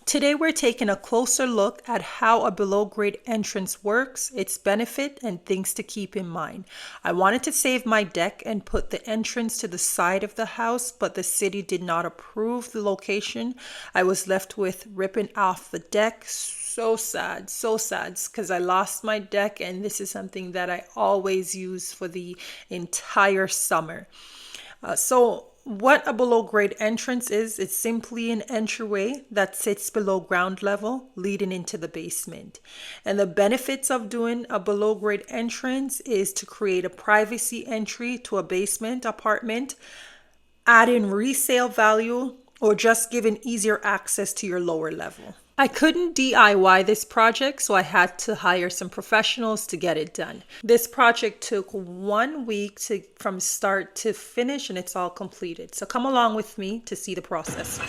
Today we're taking a closer look at how a below grade entrance works, its benefit, and things to keep in mind. I wanted to save my deck and put the entrance to the side of the house, but the city did not approve the location. I was left with ripping off the deck. So sad, because I lost my deck, and this is something that I always use for the entire summer. What a below grade entrance is, it's simply an entryway that sits below ground level leading into the basement. And the benefits of doing a below grade entrance is to create a privacy entry to a basement apartment, add in resale value, or just giving easier access to your lower level. I couldn't DIY this project, so I had to hire some professionals to get it done. This project took 1 week from start to finish, and it's all completed. So come along with me to see the process.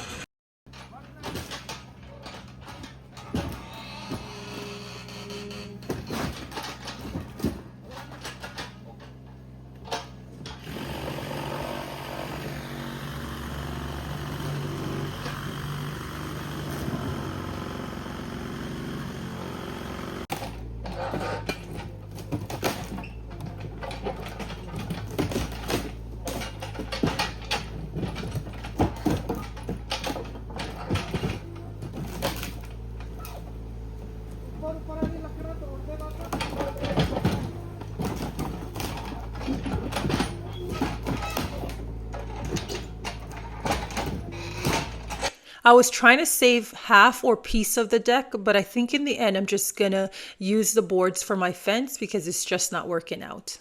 I was trying to save half or piece of the deck, but I think in the end I'm just gonna use the boards for my fence because it's just not working out.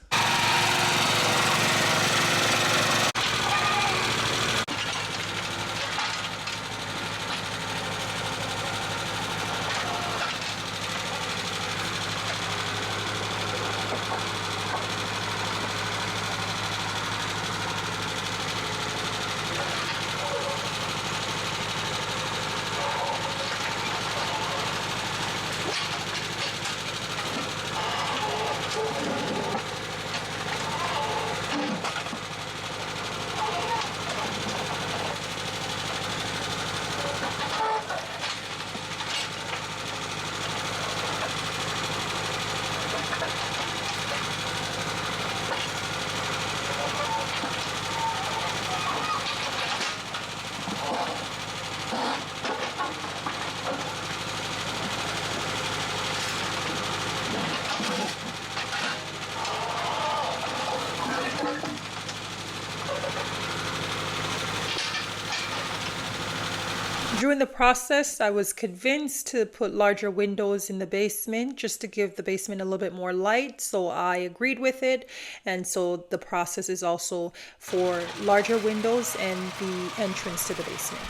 During the process, I was convinced to put larger windows in the basement just to give the basement a little bit more light. So I agreed with it. And so the process is also for larger windows and the entrance to the basement.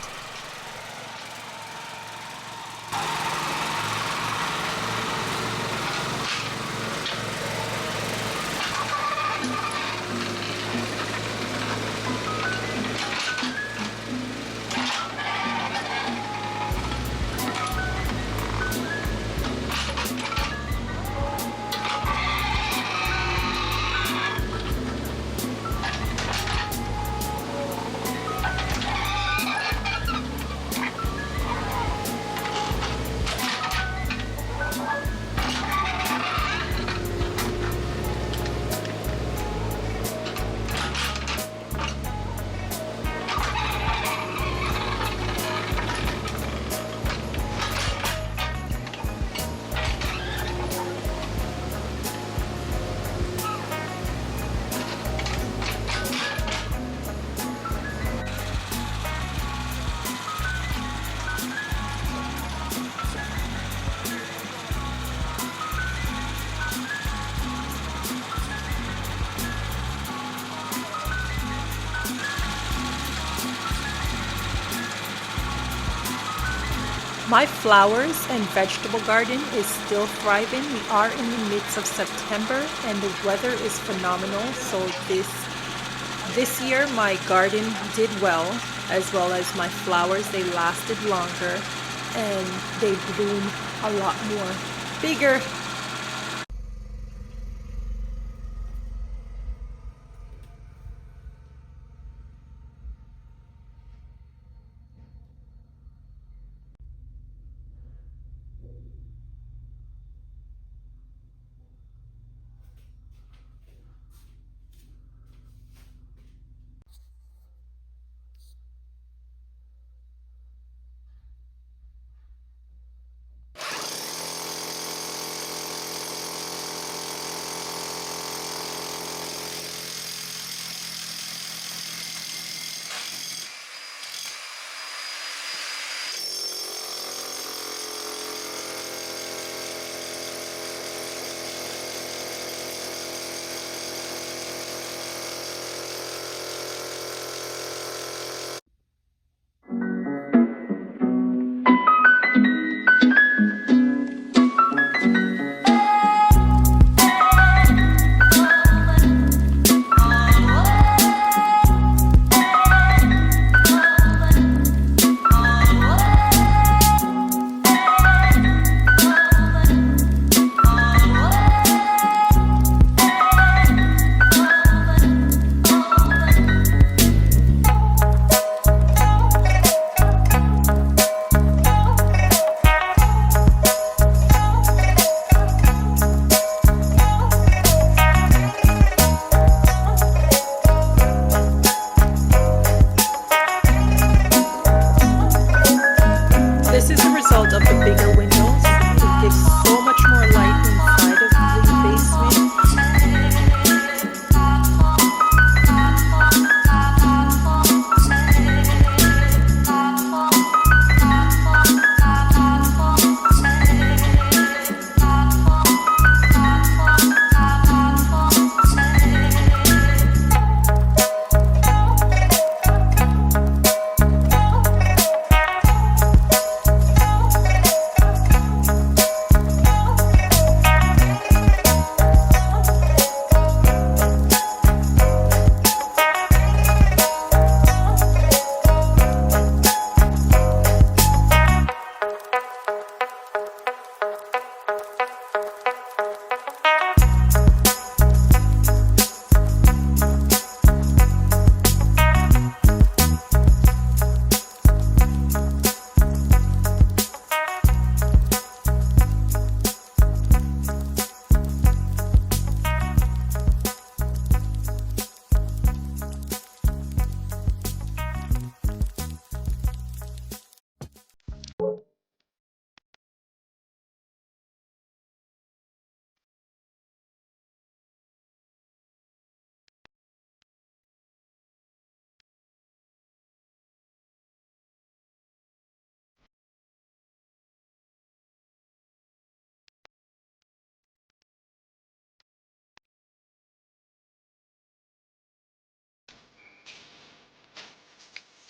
My flowers and vegetable garden is still thriving. We are in the midst of September and the weather is phenomenal. So this year my garden did well, as well as my flowers. They lasted longer and they bloom a lot more bigger.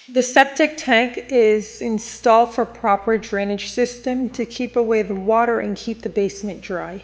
The septic tank is installed for proper drainage system to keep away the water and keep the basement dry.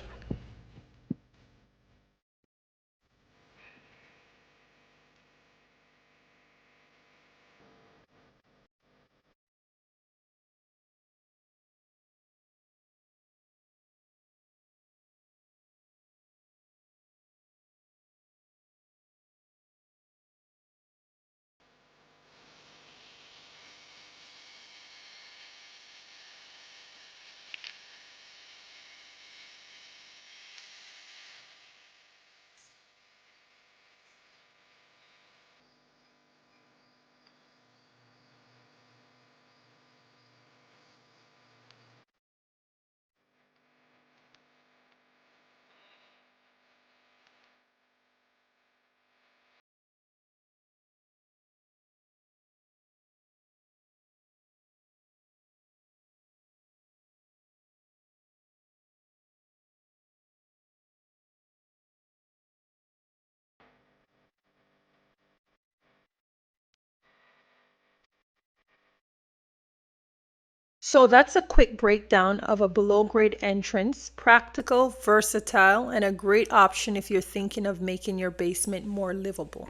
So that's a quick breakdown of a below grade entrance, practical, versatile, and a great option if you're thinking of making your basement more livable.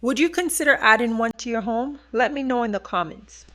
Would you consider adding one to your home? Let me know in the comments.